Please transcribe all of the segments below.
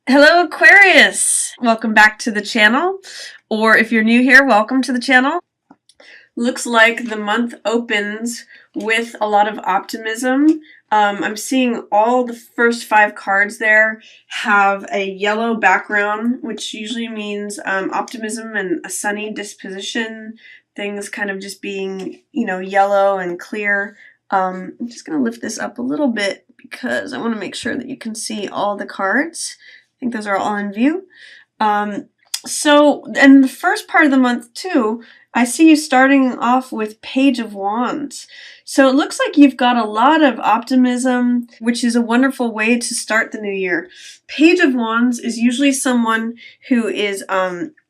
Hello Aquarius! Welcome back to the channel, or if you're new here, welcome to the channel. Looks like the month opens with a lot of optimism. I'm seeing all the first 5 cards there have a yellow background, which usually means optimism and a sunny disposition, things kind of just being, yellow and clear. I'm just going to lift this up a little bit because I want to make sure that you can see all the cards. I think those are all in view. So in the first part of the month too, I see you starting off with Page of Wands. So it looks like you've got a lot of optimism, which is a wonderful way to start the new year. Page of Wands is usually someone who is,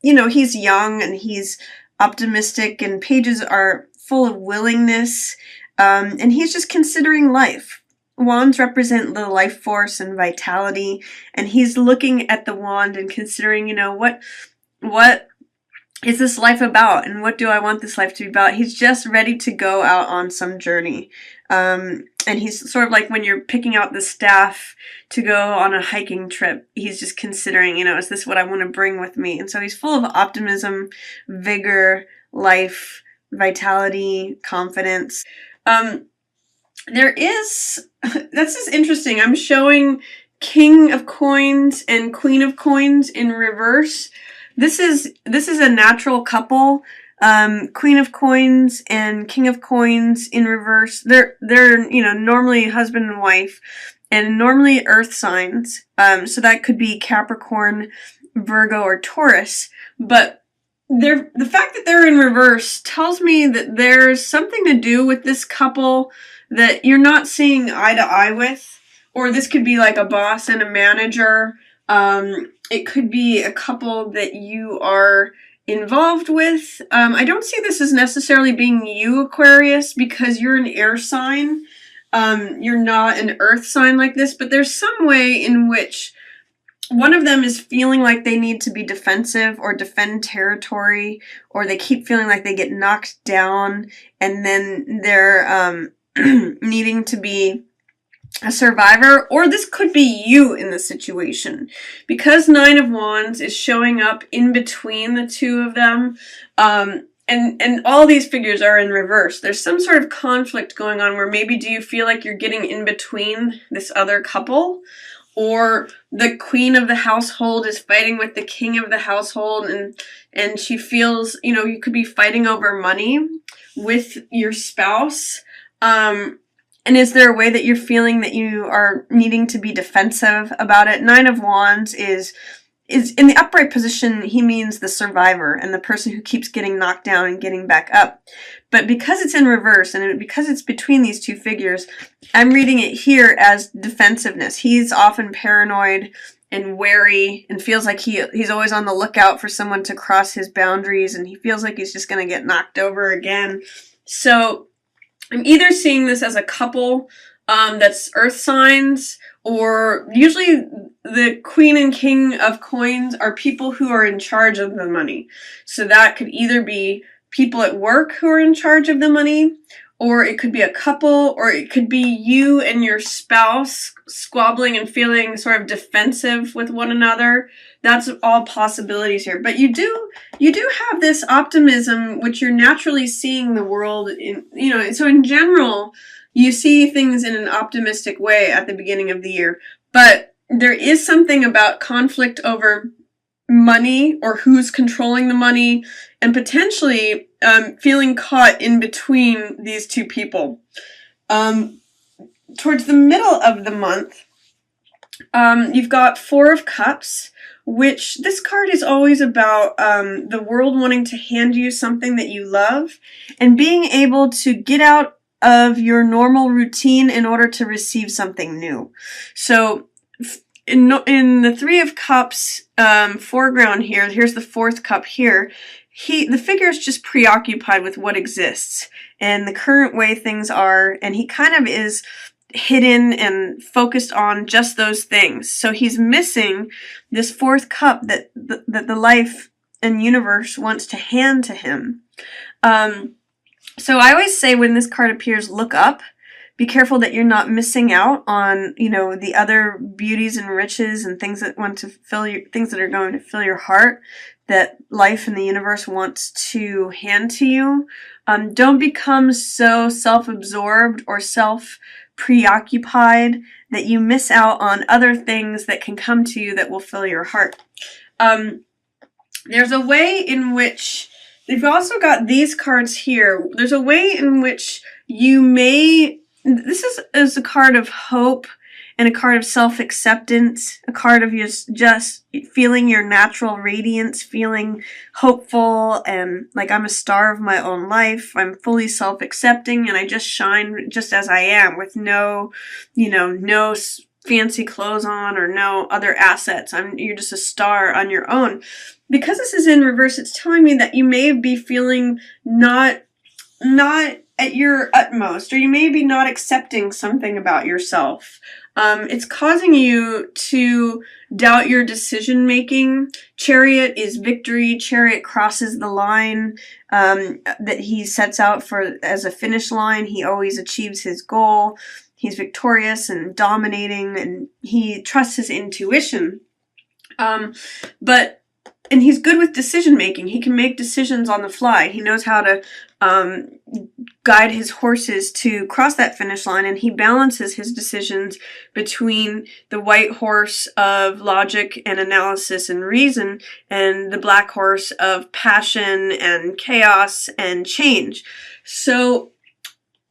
he's young and he's optimistic, and pages are full of willingness, and he's just considering life. Wands represent the life force and vitality, and he's looking at the wand and considering, what is this life about, and what do I want this life to be about? He's just ready to go out on some journey. And he's sort of like when you're picking out the staff to go on a hiking trip. He's just considering, is this what I want to bring with me? And so he's full of optimism, vigor, life, vitality, confidence. That's just interesting. I'm showing King of Coins and Queen of Coins in reverse. This is a natural couple. Queen of Coins and King of Coins in reverse. They're normally husband and wife, and normally earth signs. So that could be Capricorn, Virgo, or Taurus. But the fact that they're in reverse tells me that there's something to do with this couple that you're not seeing eye to eye with, or this could be like a boss and a manager. It could be a couple that you are involved with. I don't see this as necessarily being you, Aquarius, because you're an air sign. You're not an earth sign like this, but there's some way in which one of them is feeling like they need to be defensive or defend territory, or they keep feeling like they get knocked down, and then they're needing to be a survivor. Or this could be you in the situation, because 9 of Wands is showing up in between the two of them, and all these figures are in reverse. There's some sort of conflict going on where maybe do you feel like you're getting in between this other couple, or the queen of the household is fighting with the king of the household, and she feels, you could be fighting over money with your spouse. And is there a way that you're feeling that you are needing to be defensive about it? 9 of Wands is in the upright position. He means the survivor and the person who keeps getting knocked down and getting back up. But because it's in reverse and because it's between these two figures, I'm reading it here as defensiveness. He's often paranoid and wary and feels like he's always on the lookout for someone to cross his boundaries, and he feels like he's just going to get knocked over again. So I'm either seeing this as a couple that's earth signs, or usually the Queen and King of Coins are people who are in charge of the money. So that could either be people at work who are in charge of the money, or it could be a couple, or it could be you and your spouse squabbling and feeling sort of defensive with one another. That's all possibilities here. But you do have this optimism, which you're naturally seeing the world in, so in general, you see things in an optimistic way at the beginning of the year. But there is something about conflict over money, or who's controlling the money, and potentially feeling caught in between these two people. Towards the middle of the month, you've got 4 of Cups, which this card is always about the world wanting to hand you something that you love, and being able to get out of your normal routine in order to receive something new. So in the 3 of Cups foreground here, here's the 4th cup here. The figure is just preoccupied with what exists and the current way things are, and he kind of is hidden and focused on just those things. So he's missing this 4th cup that the life and universe wants to hand to him. So I always say when this card appears, look up, Be careful that you're not missing out on, you know, the other beauties and riches and things that want to fill your, things that are going to fill your heart, that life and the universe wants to hand to you. Don't become so self-absorbed or self-preoccupied that you miss out on other things that can come to you that will fill your heart. There's a way in which, they've also got these cards here. There's a way in which you may, this is a card of hope and a card of self-acceptance, a card of just feeling your natural radiance, feeling hopeful and like I'm a star of my own life. I'm fully self-accepting and I just shine just as I am with no, you know, no fancy clothes on or no other assets. You're just a star on your own. Because this is in reverse, it's telling me that you may be feeling not at your utmost, or you may be not accepting something about yourself. It's causing you to doubt your decision making. Chariot is victory. Chariot crosses the line that he sets out for as a finish line. He always achieves his goal. He's victorious and dominating, and he trusts his intuition. And he's good with decision making. He can make decisions on the fly. He knows how to guide his horses to cross that finish line, and he balances his decisions between the white horse of logic and analysis and reason and the black horse of passion and chaos and change. So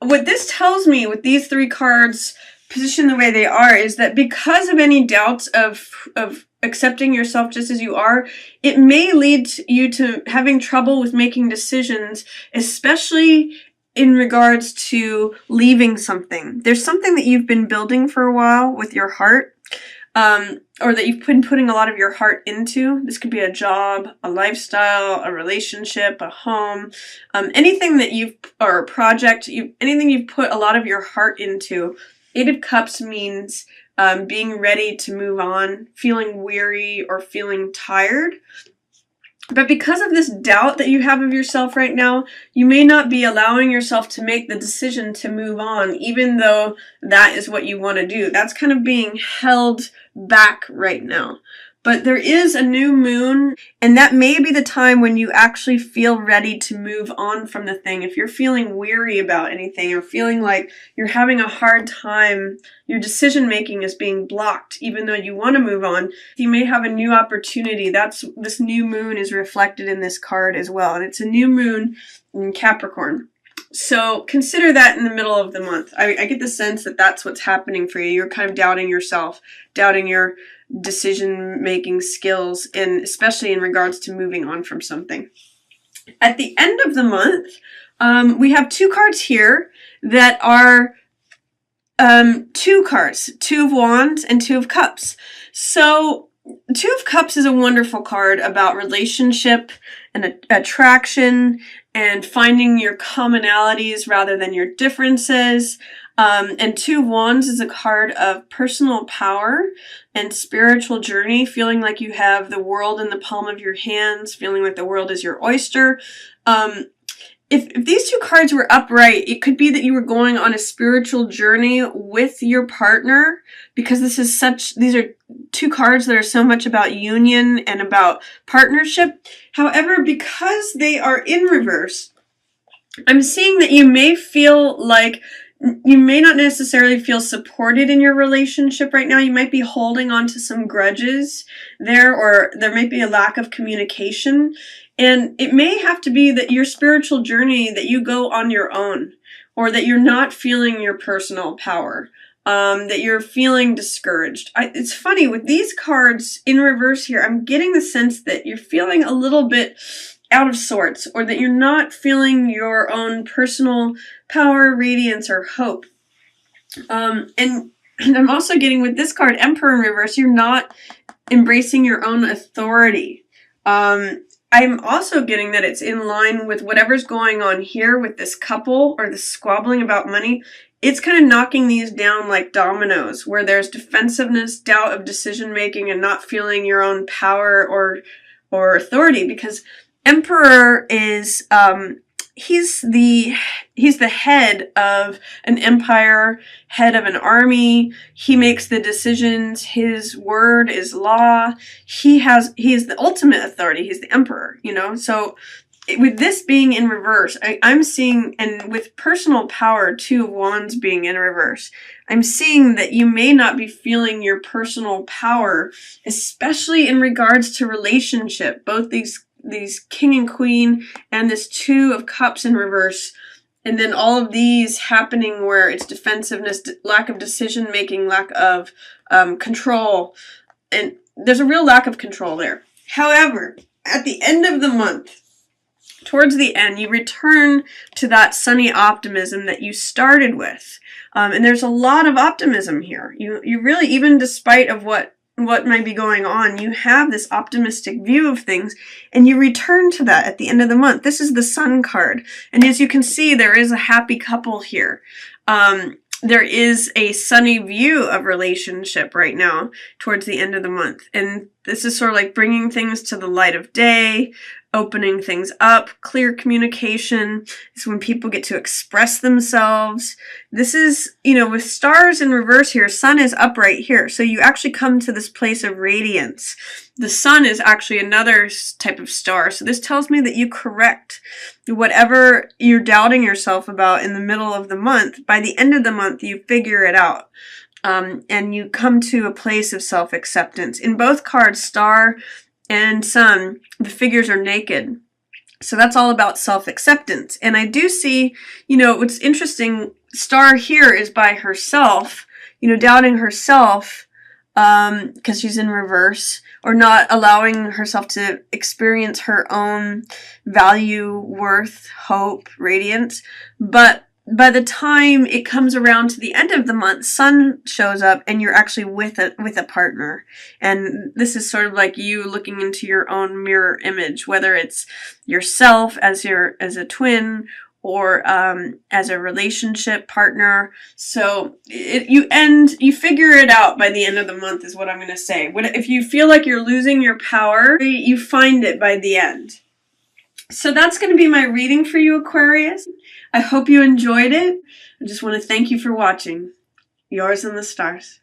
what this tells me with these three cards positioned the way they are is that because of any doubts of accepting yourself just as you are, it may lead you to having trouble with making decisions, especially in regards to leaving something. There's something that you've been building for a while with your heart, or that you've been putting a lot of your heart into. This could be a job, a lifestyle, a relationship, a home, anything that or a project, anything you've put a lot of your heart into. Eight of Cups means being ready to move on, feeling weary or feeling tired. But because of this doubt that you have of yourself right now, you may not be allowing yourself to make the decision to move on, even though that is what you want to do. That's kind of being held back right now. But there is a new moon, and that may be the time when you actually feel ready to move on from the thing. If you're feeling weary about anything or feeling like you're having a hard time, your decision making is being blocked, even though you want to move on, you may have a new opportunity. This new moon is reflected in this card as well, and it's a new moon in Capricorn. So consider that in the middle of the month. I get the sense that that's what's happening for you. You're kind of doubting yourself, doubting your decision-making skills, and especially in regards to moving on from something. At the end of the month, we have two cards here that are two cards, Two of Wands and Two of Cups. So Two of Cups is a wonderful card about relationship and attraction and finding your commonalities rather than your differences. And Two of Wands is a card of personal power and spiritual journey, feeling like you have the world in the palm of your hands, feeling like the world is your oyster. If these two cards were upright, it could be that you were going on a spiritual journey with your partner, because these are two cards that are so much about union and about partnership. However, because they are in reverse, I'm seeing that you may feel like you may not necessarily feel supported in your relationship right now. You might be holding on to some grudges there, or there might be a lack of communication. And it may have to be that your spiritual journey, that you go on your own, or that you're not feeling your personal power, that you're feeling discouraged. It's funny, with these cards in reverse here, I'm getting the sense that you're feeling a little bit out of sorts, or that you're not feeling your own personal power, radiance, or hope. And I'm also getting with this card, Emperor in reverse, you're not embracing your own authority. I'm also getting that it's in line with whatever's going on here with this couple or this squabbling about money. It's kind of knocking these down like dominoes, where there's defensiveness, doubt of decision making, and not feeling your own power or authority, because Emperor is he's the head of an empire, head of an army. He makes the decisions. His word is law. He is the ultimate authority. He's the emperor, you know. So with this being in reverse, I'm seeing, and with personal power, 2 of Wands being in reverse, I'm seeing that you may not be feeling your personal power, especially in regards to relationship. Both these King and Queen and this 2 of Cups in reverse, and then all of these happening where it's defensiveness, lack of decision making, lack of control, and there's a real lack of control there. However, at the end of the month, towards the end, you return to that sunny optimism that you started with. And there's a lot of optimism here. You really, even despite of what might be going on, you have this optimistic view of things, and you return to that at the end of the month. This is the Sun card. And as you can see, there is a happy couple here. There is a sunny view of relationship right now towards the end of the month. And this is sort of like bringing things to the light of day, opening things up, clear communication. It's when people get to express themselves. This is, you know, with stars in reverse here, sun is upright here. So you actually come to this place of radiance. The sun is actually another type of star. So this tells me that you correct whatever you're doubting yourself about in the middle of the month. By the end of the month, you figure it out. And you come to a place of self-acceptance. In both cards, star and sun, the figures are naked. So that's all about self-acceptance. And I do see, you know, what's interesting, star here is by herself, you know, doubting herself because she's in reverse, or not allowing herself to experience her own value, worth, hope, radiance. But by the time it comes around to the end of the month, sun shows up and you're actually with a partner. And this is sort of like you looking into your own mirror image, whether it's yourself as a twin, or as a relationship partner. So you figure it out by the end of the month is what I'm going to say. If you feel like you're losing your power, you find it by the end. So that's going to be my reading for you, Aquarius. I hope you enjoyed it. I just want to thank you for watching. Yours in the stars.